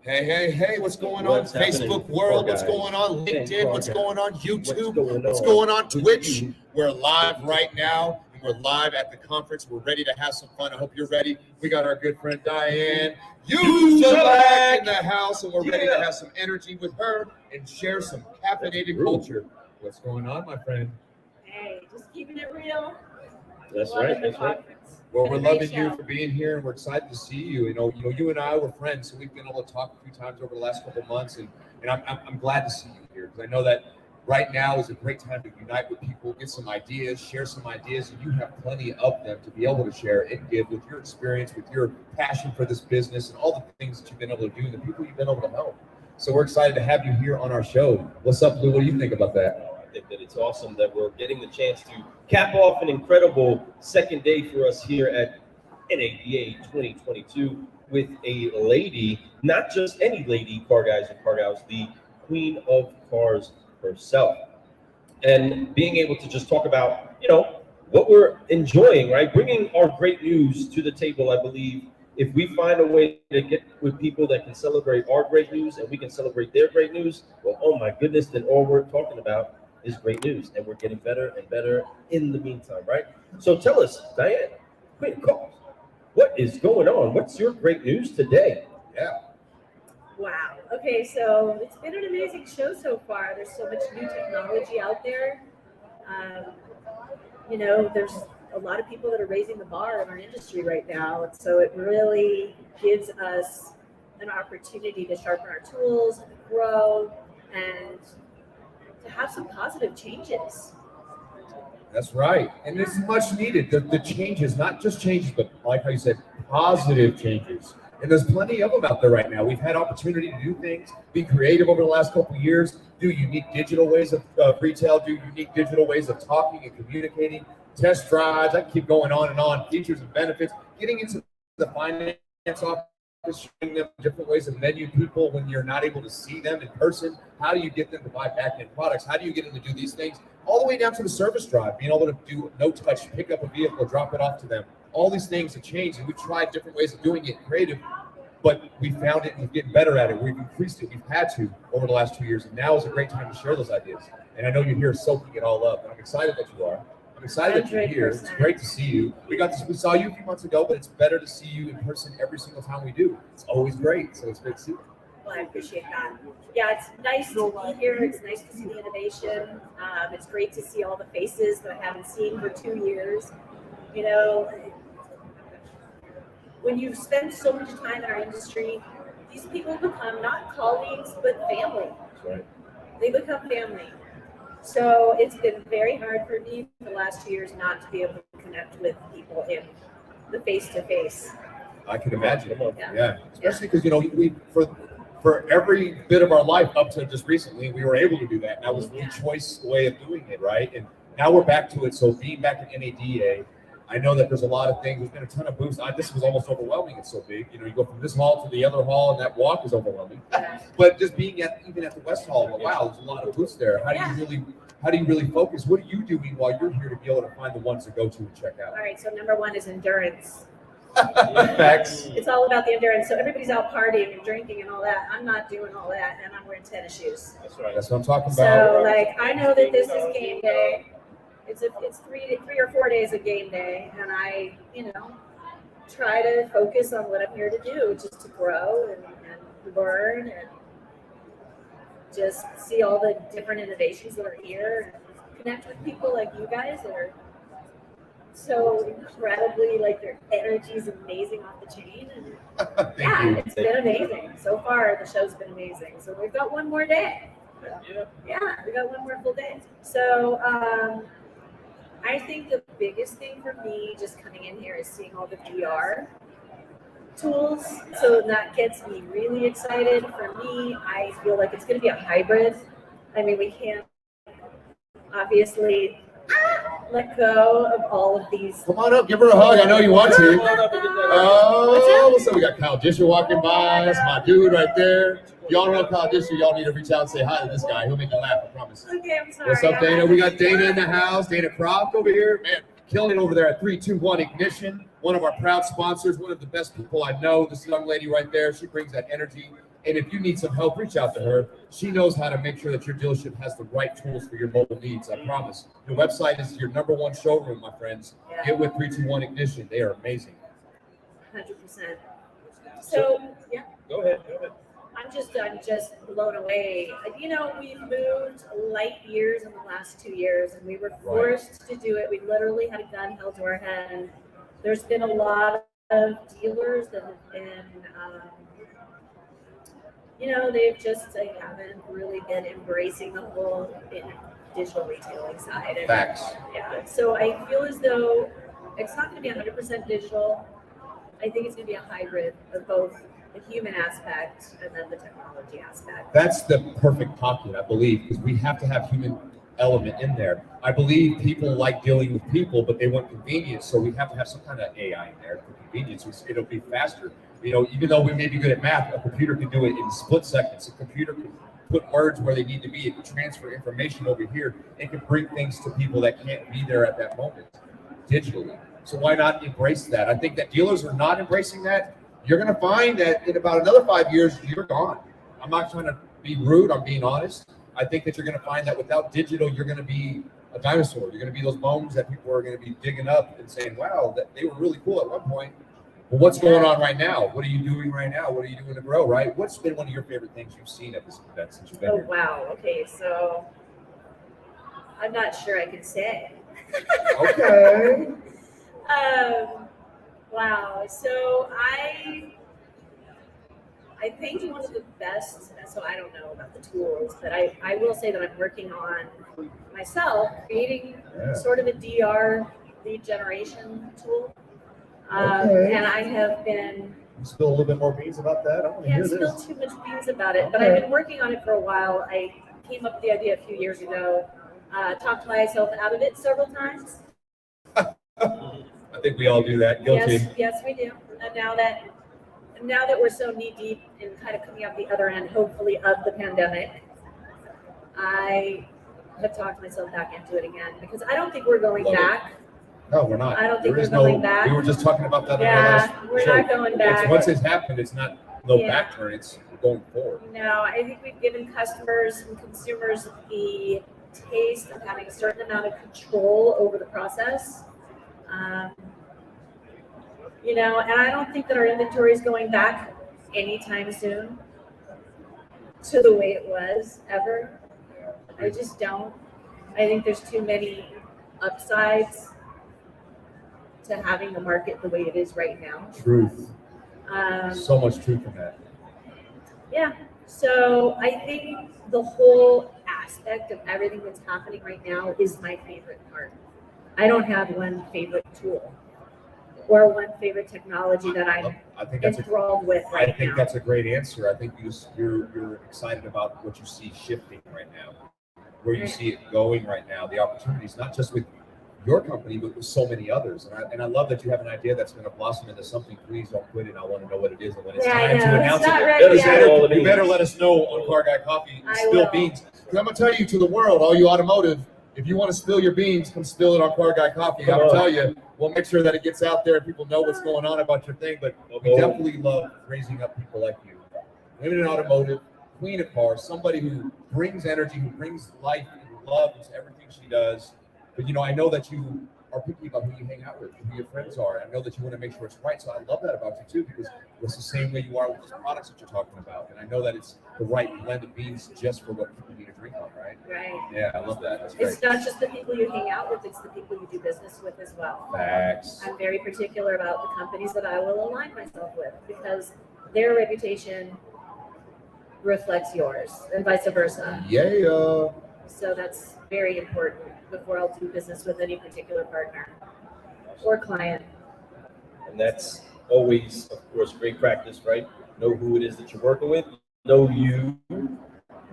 Hey, what's going on? Facebook world, what's going on? LinkedIn, what's going on? YouTube, what's going on? Twitch. We're live right now, and we're live at the conference. We're ready to have some fun. I hope you're ready. We got our good friend Diane Uzelac in the house, and we're ready to have some energy with her and share some caffeinated culture. What's going on, my friend? Hey, just keeping it real. That's right. Well, we're loving you for being here, and we're excited to see you. You know, you and I were friends, so we've been able to talk a few times over the last couple of months, and I'm glad to see you here because I know that right now is a great time to unite with people, get some ideas, share some ideas, and you have plenty of them to be able to share and give with your experience, with your passion for this business, and all the things that you've been able to do, and the people you've been able to help. So we're excited to have you here on our show. What's up, Lou? What do you think about that? I think that it's awesome that we're getting the chance to cap off an incredible second day for us here at NADA 2022 with a lady, not just any lady, car guys and car gals, the queen of cars herself. And being able to just talk about, what we're enjoying, right? Bringing our great news to the table, I believe. If we find a way to get with people that can celebrate our great news and we can celebrate their great news, well, oh my goodness, then all we're talking about is great news, and we're getting better and better in the meantime, right? So tell us, Diane, quick call. What is going on? What's your great news today? Yeah. Wow. Okay, so it's been an amazing show so far. There's so much new technology out there. There's a lot of people that are raising the bar in our industry right now, and so it really gives us an opportunity to sharpen our tools, and grow, and to have some positive changes. That's right. And this is much needed. The changes, not just changes, but like how you said, positive changes. And there's plenty of them out there right now. We've had opportunity to do things, be creative over the last couple of years, do unique digital ways of retail, do unique digital ways of talking and communicating, test drives. I can keep going on and on, features and benefits, getting into the finance office, showing them different ways of menu people when you're not able to see them in person. How do you get them to buy back-end products? How do you get them to do these things? All the way down to the service drive, being able to do no-touch, pick up a vehicle, drop it off to them. All these things have changed, and we've tried different ways of doing it creative, but we found it and we're getting better at it. We've increased it. We've had to over the last 2 years, and now is a great time to share those ideas. And I know you're here soaking it all up, and I'm excited that you are. I'm excited that you're here. It's great to see you. We saw you a few months ago, but it's better to see you in person every single time we do. It's always great, so it's great to see you. Well, I appreciate that. Yeah, it's nice to be here. It's nice to see the innovation. It's great to see all the faces that I haven't seen for 2 years. When you spend so much time in our industry, these people become not colleagues, but family. That's right. They become family. So it's been very hard for me for the last 2 years not to be able to connect with people in the face-to-face. I can imagine. Yeah. Especially because, we for every bit of our life up to just recently, we were able to do that. And that was the choice way of doing it, right? And now we're back to it. So being back at NADA, I know that there's a lot of things. There's been a ton of booths. This was almost overwhelming. It's so big. You go from this hall to the other hall, and that walk is overwhelming. But just being even at the West Hall, wow, there's a lot of booths there. How do you really focus? What are you doing while you're here to be able to find the ones to go to and check out? All right. So number one is endurance. Facts. It's all about the endurance. So everybody's out partying and drinking and all that. I'm not doing all that, and I'm wearing tennis shoes. That's right. That's what I'm talking about. So I know that this is game day. It's 3 or 4 days of game day, and I, try to focus on what I'm here to do, which is to grow and learn and just see all the different innovations that are here and connect with people like you guys that are so incredibly, their energy is amazing off the chain. And it's been amazing. So far, the show's been amazing. So we've got one more day. Yeah, we got one more full day. So I think the biggest thing for me just coming in here is seeing all the VR tools. So that gets me really excited. For me, I feel like it's going to be a hybrid. I mean, we can't obviously let go of all of these. Come on up, give her a hug. I know you want to. Oh, what's up? We got Kyle Disher walking by. That's my dude right there. Y'all don't know Kyle Disher. Y'all need to reach out and say hi to this guy. He'll make you laugh, I promise. Okay, I'm sorry. What's up, Dana? We got Dana in the house. Dana Croft over here. Man, killing it over there at 321 Ignition. One of our proud sponsors, one of the best people I know. This young lady right there, she brings that energy And if you need some help, reach out to her. She knows how to make sure that your dealership has the right tools for your mobile needs. I promise. Your website is your #1 showroom, my friends. Yeah. Get with 321 Ignition. They are amazing. 100%. So yeah. Go ahead. I'm just blown away. You know, we've moved light years in the last 2 years, and we were forced to do it. We literally had a gun held to our head, and there's been a lot of dealers that have been, you know, they haven't really been embracing the whole digital retailing side. And, Facts. yeah. So I feel as though it's not going to be 100% digital. I think it's going to be a hybrid of both the human aspect and then the technology aspect. That's the perfect pocket, I believe, because we have to have human element in there. I believe people like dealing with people, but they want convenience, so we have to have some kind of AI in there for convenience. It'll be faster. You know, even though we may be good at math, a computer can do it in split seconds. A computer can put words where they need to be. It can transfer information over here. It can bring things to people that can't be there at that moment digitally. So why not embrace that? I think that dealers are not embracing that. You're going to find that in about another 5 years, you're gone. I'm not trying to be rude. I'm being honest. I think that you're going to find that without digital, you're going to be a dinosaur. You're going to be those bones that people are going to be digging up and saying, wow, that they were really cool at one point. Well, what's going on right now? What are you doing right now? What are you doing to grow, right? What's been one of your favorite things you've seen at this event since you've been here? Wow. Okay, so I'm not sure I can say. Okay. Wow. So I think one of the best, so I don't know about the tools, but I will say that I'm working on myself creating sort of a DR lead generation tool. And I have been... You spill a little bit more beans about that? I want to hear Can't this. spill too much beans about it, but I've been working on it for a while. I came up with the idea a few years ago, talked myself out of it several times. I think we all do that. Guilty. Yes, we do. And now that we're so knee deep in kind of coming out the other end, hopefully, of the pandemic, I have talked myself back into it again because I don't think we're going back. No, we're not. I don't think There we're is going back. We were just talking about that. We're not going back. Once it's happened, it's not back turn. It's going forward. No, I think we've given customers and consumers the taste of having a certain amount of control over the process. You know, and I don't think that our inventory is going back anytime soon to the way it was ever. I just don't. I think there's too many upsides to having the market the way it is right now. Truth. So much truth in that. Yeah. So I think the whole aspect of everything that's happening right now is my favorite part. I don't have one favorite tool or one favorite technology that I'm enthralled with right now. I think that's a great answer. I think you're excited about what you see shifting right now, where you see it going right now, the opportunities, not just with your company, but with so many others. And I love that you have an idea that's going to blossom into something. Please don't quit it. I want to know what it is. And when it's time to announce it, you better let us know on Car Guy Coffee. Spill beans. Because I'm going to tell you to the world, all you automotive, if you want to spill your beans, come spill it on Car Guy Coffee. I'm going to tell you, we'll make sure that it gets out there and people know what's going on about your thing. But we definitely love raising up people like you. Women in automotive, queen of cars, somebody who brings energy, who brings life and love into everything she does. But, you know, I know that you are picky about who you hang out with, who your friends are. I know that you want to make sure it's right. So I love that about you, too, because it's the same way you are with the products that you're talking about. And I know that it's the right blend of beans just for what people need to drink on, right? Right. Yeah, I love that. That's great. It's not just the people you hang out with, it's the people you do business with as well. Facts. I'm very particular about the companies that I will align myself with because their reputation reflects yours and vice versa. Yeah. So that's very important before I'll do business with any particular partner or client. And that's always, of course, great practice, right? Know who it is that you're working with, know you,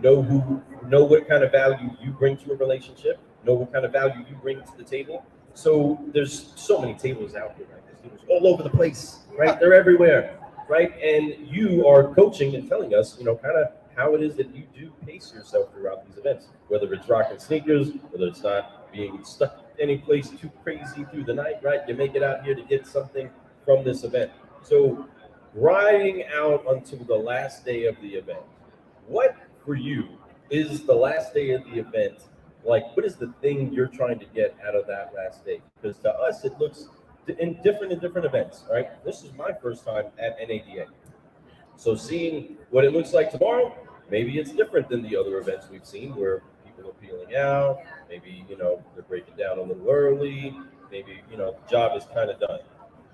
know what kind of value you bring to a relationship, know what kind of value you bring to the table. So there's so many tables out there, right? There's tables all over the place, right? They're everywhere, right? And you are coaching and telling us, kind of how it is that you do pace yourself throughout these events, whether it's rocking sneakers, whether it's not being stuck any place too crazy through the night, right? You make it out here to get something from this event. So riding out until the last day of the event. What for you is the last day of the event? Like, what is the thing you're trying to get out of that last day? Because to us, it looks different in different events, right? This is my first time at NADA. So seeing what it looks like tomorrow, maybe it's different than the other events we've seen where people are peeling out, maybe, they're breaking down a little early, maybe, the job is kind of done.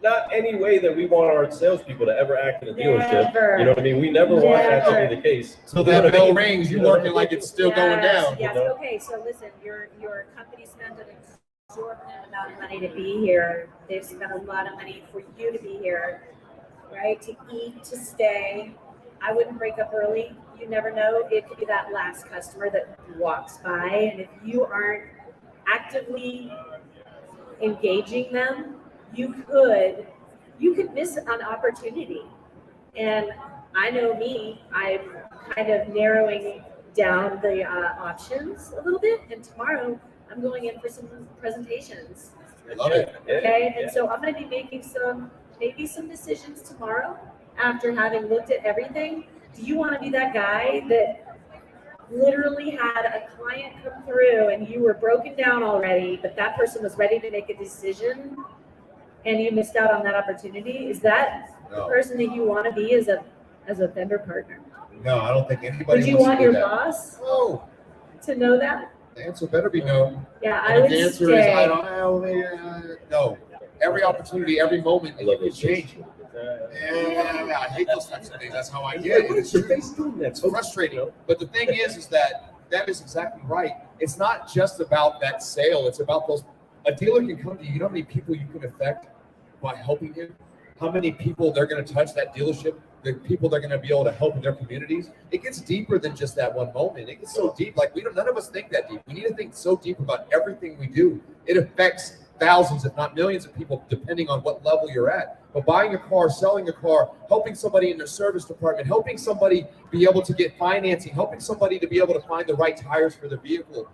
Not any way that we want our salespeople to ever act in a dealership. Never. You know what I mean? We never want that to be the case. So that bell rings, you're working like it's still going down. Yes. Okay. So listen, your company spent an exorbitant amount of money to be here. They've spent a lot of money for you to be here, right? To eat, to stay. I wouldn't break up early. You never know. It could be that last customer that walks by, and if you aren't actively engaging them, you could miss an opportunity. And I know me, I'm kind of narrowing down the options a little bit. And tomorrow I'm going in for some presentations. Love it. Okay, and so I'm going to be making maybe some decisions tomorrow after having looked at everything. Do you want to be that guy that literally had a client come through and you were broken down already, but that person was ready to make a decision and you missed out on that opportunity? Is that the person that you want to be as a vendor partner? No, I don't think anybody. Would you wants want to do your that. boss No. To know that? The answer better be no. Yeah, And I would the answer stay. is I don't know. No. Every opportunity, every moment, it can change. Yeah, I hate those types of things. That's how I get it. It's frustrating. But the thing is that is exactly right. It's not just about that sale. It's about those. A dealer can come to you. You know how many people you can affect by helping him? How many people they're going to touch that dealership? The people they're going to be able to help in their communities. It gets deeper than just that one moment. It gets so deep. Like none of us think that deep. We need to think so deep about everything we do. It affects thousands, if not millions of people, depending on what level you're at. But buying a car, selling a car, helping somebody in their service department, helping somebody be able to get financing, helping somebody to be able to find the right tires for their vehicle,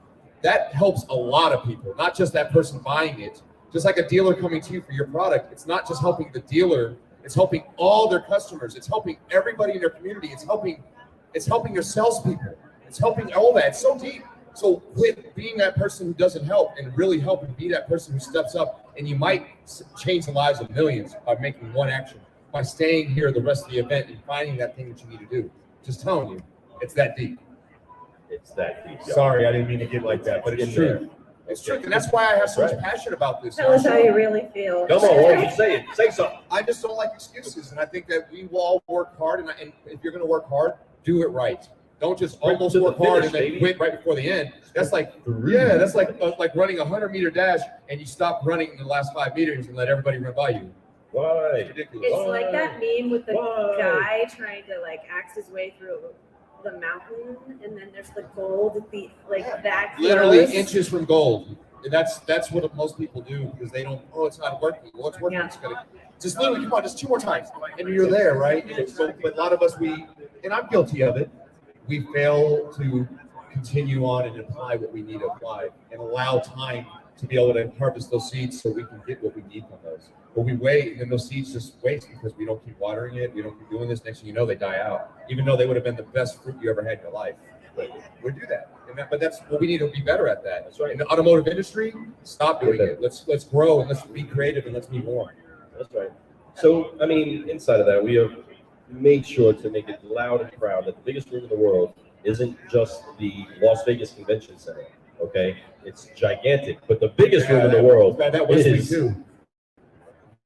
that helps a lot of people, not just that person buying it. Just like a dealer coming to you for your product, it's not just helping the dealer, it's helping all their customers, it's helping everybody in their community, it's helping your salespeople, it's helping all that. It's so deep. So with being that person who doesn't help and really help and be that person who steps up, and you might change the lives of millions by making one action, by staying here the rest of the event and finding that thing that you need to do. Just telling you, it's that deep. It's that deep. Sorry, I didn't mean to get like that, but it's true. It's true, and that's why I have so much passion about this. Tell us how you really feel. Come on, why don't you say it? Say something. I just don't like excuses, and I think that we will all work hard, and if you're going to work hard, do it right. Don't just almost work hard and then quit right before the end. That's like running a 100-meter dash and you stop running in the last 5 meters and let everybody run by you. Why? It's ridiculous. It's like that meme with the guy trying to axe his way through the mountain, and then there's the gold at the that close. Literally inches from gold. And that's what most people do because they don't. Oh, it's not working. Well, it's working. Yeah. Just literally, come on, just 2 more times, and you're there, right? But a lot of us, and I'm guilty of it. We fail to continue on and apply what we need to apply and allow time to be able to harvest those seeds so we can get what we need from those. But we wait, and then those seeds just waste because we don't keep watering it. We don't keep doing this. Next thing you know, they die out, even though they would have been the best fruit you ever had in your life. But we do that. But that's what we need to be better at that. That's right. In the automotive industry, stop doing it. Let's grow and let's be creative and let's be more. That's right. So, I mean, inside of that, we have made sure to make it loud and proud that the biggest room in the world isn't just the Las Vegas Convention Center, okay? It's gigantic, but the biggest room in the world is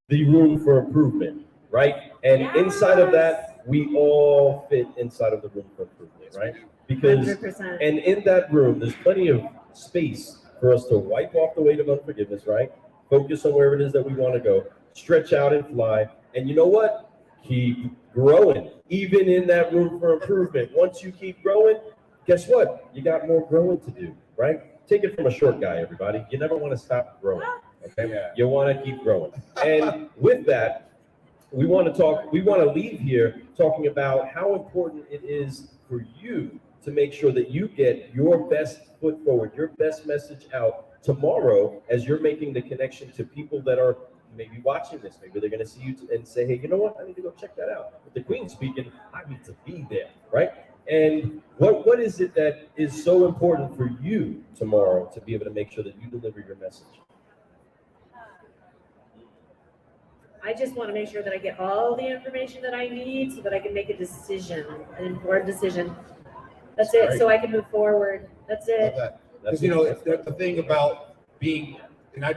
the room for improvement, right? And inside of that, we all fit inside of the room for improvement, right? Because 100%. And in that room, there's plenty of space for us to wipe off the weight of unforgiveness, right? Focus on where it is that we want to go, stretch out and fly, and you know what? Keep growing, even in that room for improvement. Once you keep growing, guess what? You got more growing to do, right? Take it from a short guy, everybody. You never want to stop growing, okay? Yeah. You want to keep growing. And with that, we want to leave here talking about how important it is for you to make sure that you get your best foot forward, your best message out tomorrow as you're making the connection to people that are maybe watching this, maybe they're going to see you and say, hey, you know what? I need to go check that out. With the Queen speaking, I need to be there, right? And what is it that is so important for you tomorrow to be able to make sure that you deliver your message? I just want to make sure that I get all the information that I need so that I can make a decision, an informed decision. That's it. Right. So I can move forward. That's it. Because, you know, it's the thing about being, and I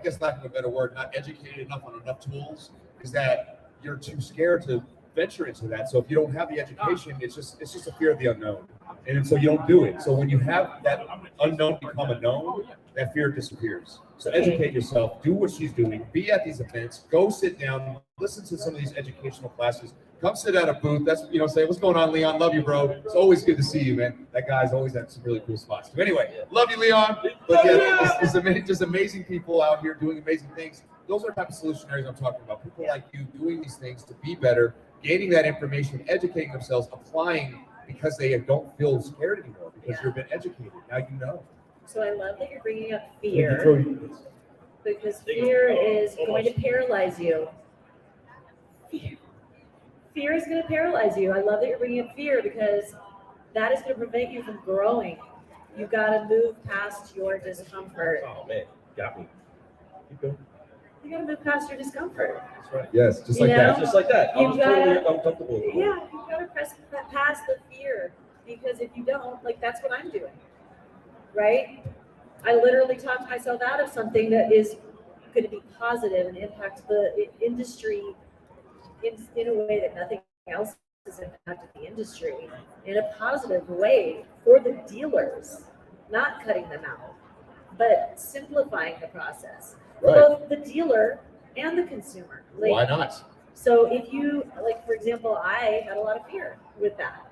guess lack of a better word, not educated enough on enough tools, is that you're too scared to venture into that. So if you don't have the education, it's just a fear of the unknown. And so you don't do it. So when you have that unknown become a known, that fear disappears. So educate yourself, do what she's doing, be at these events, go sit down, listen to some of these educational classes, come sit at a booth. That's, you know, say, what's going on, Leon? Love you, bro. It's always good to see you, man. That guy's always at some really cool spots. So anyway, love you, Leon. But yeah, it's just amazing people out here doing amazing things. Those are the type of solutionaries I'm talking about. People like you doing these things to be better, gaining that information, educating themselves, applying because they don't feel scared anymore because you've been educated. Now you know. So I love that you're bringing up fear, because fear is going to paralyze you. Fear is going to paralyze you. I love that you're bringing up fear because that is going to prevent you from growing. You've got to move past your discomfort. Oh, man, got me. Keep going. You got to move past your discomfort. That's right. Yes, just like that. Just like that. I'm totally uncomfortable. Yeah, you've got to press past the fear, because if you don't, like, that's what I'm doing, right? I literally talked myself out of something that is going to be positive and impact the industry in a way that nothing else has impacted the industry, in a positive way for the dealers, not cutting them out, but simplifying the process for both the dealer and the consumer. Like, why not? So if you, like, for example, I had a lot of fear with that,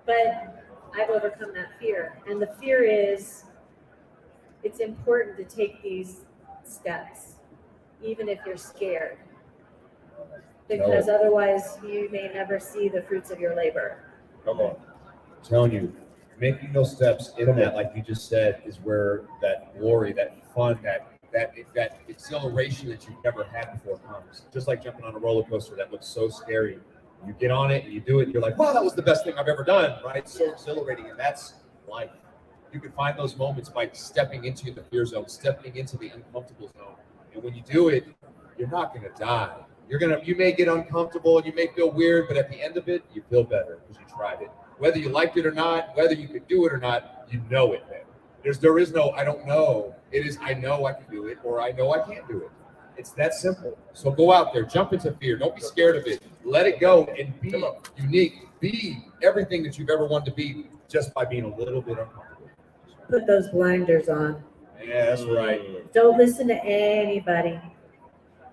but I've overcome that fear. And the fear is, it's important to take these steps, even if you're scared, because otherwise you may never see the fruits of your labor. Come on. I'm telling you, making those steps in that, like you just said, is where that glory, that fun, that exhilaration that you've never had before comes. Just like jumping on a roller coaster that looks so scary. You get on it and you do it, and you're like, wow, that was the best thing I've ever done, right? It's so exhilarating, and that's life. You can find those moments by stepping into the fear zone, stepping into the uncomfortable zone. And when you do it, you're not going to die. You may get uncomfortable and you may feel weird, but at the end of it, you feel better because you tried it. Whether you liked it or not, whether you could do it or not, you know it, man. There is no, I don't know. It is, I know I can do it, or I know I can't do it. It's that simple. So go out there, jump into fear. Don't be scared of it. Let it go and be unique. Be everything that you've ever wanted to be just by being a little bit uncomfortable. Put those blinders on. Yeah, that's right. Don't listen to anybody.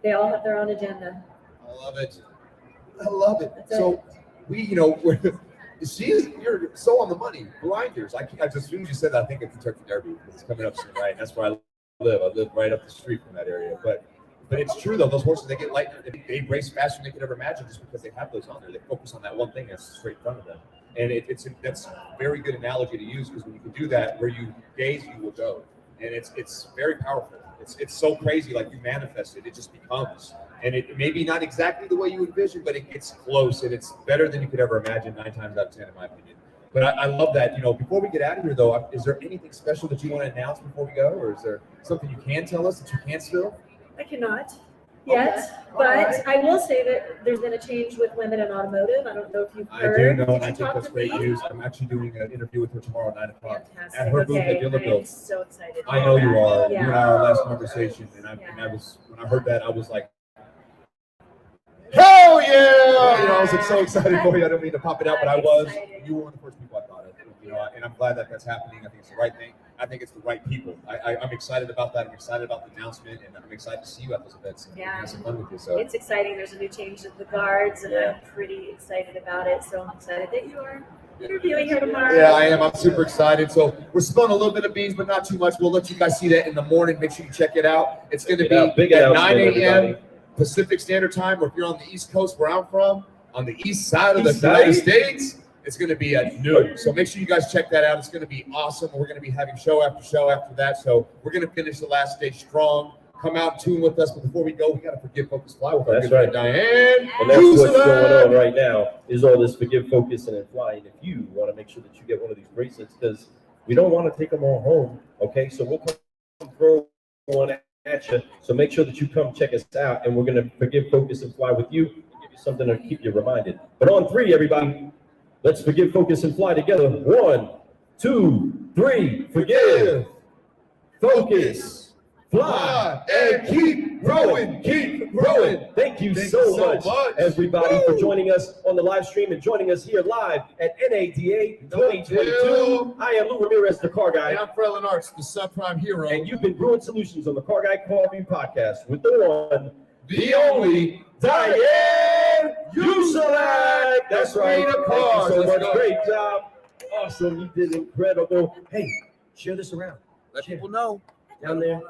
They all have their own agenda. I love it. I love it. That's so you're so on the money. Blinders. I just, as soon as you said that, I think of Kentucky Derby. It's coming up soon, right? And that's where I live. I live right up the street from that area. But it's true though. Those horses, they get light. They race faster than they could ever imagine just because they have those on there. They focus on that one thing that's straight in front of them. And that's a very good analogy to use, because when you can do that, where you gaze, you will go. And it's very powerful. It's so crazy, like you manifest it. It just becomes. And it may be not exactly the way you envision, but it gets close, and it's better than you could ever imagine 9 times out of 10, in my opinion. But I love that. Before we get out of here, though, is there anything special that you want to announce before we go? Or is there something you can tell us that you can't spill? I cannot yet, but I will say that there's been a change with women in automotive. I don't know if you've heard. I do know, and I Did you think talk that's to great me? news. I'm actually doing an interview with her tomorrow at 9 o'clock. Fantastic. At her booth at Dealer I'm Build. so excited. I know you are. Yeah. You and I, our last conversation, and I was, when I heard that, I was like, hell yeah! I was like, so excited for you. I didn't mean to pop it out, but I was. Excited. You were one of the first people I thought of. And I'm glad that that's happening. I think it's the right thing. I think it's the right people. I'm excited about that. I'm excited about the announcement, and I'm excited to see you at those events and have some fun with you. So It's exciting. There's a new change at the guards, and I'm pretty excited about it. So I'm excited that you are interviewing her tomorrow. yeah, I am. I'm super excited. So we're spilling a little bit of beans, but not too much. We'll let you guys see that in the morning. Make sure you check it out. It's going to be at 9 a.m. Pacific Standard Time, or if you're on the East Coast, where I'm from, on the east side of the United States, it's going to be at noon. So make sure you guys check that out. It's going to be awesome. We're going to be having show after show after that. So we're going to finish the last day strong. come out and tune with us. But before we go, we got to forgive, focus, fly with our That's good friend right. Diane. And that's what's Uzelac. going on right now is all this forgive, focus, and then fly. And if you want to make sure that you get one of these bracelets, because we don't want to take them all home, okay? So we'll come throw one at you. So make sure that you come check us out, and we're going to forgive, focus, and fly with you. Give you something to keep you reminded. But on 3, everybody, let's forgive, focus, and fly together. 1, 2, 3. Forgive, focus, fly, and keep growing, keep growing. Thank you Thank so you so much, much. everybody, for Woo! joining us on the live stream and joining us here live at NADA 2022. I am Lou Ramirez, the Car Guy, And I'm Frelin Arts, the subprime hero. and you've been Brewing Solutions on the Car Guy Car Review Podcast with the one, the only Diane Uzelac. That's right. Queen of Thank you cars. so Let's much. go. Great job. Awesome. You did incredible. Hey, share this around. Let people know. Down there.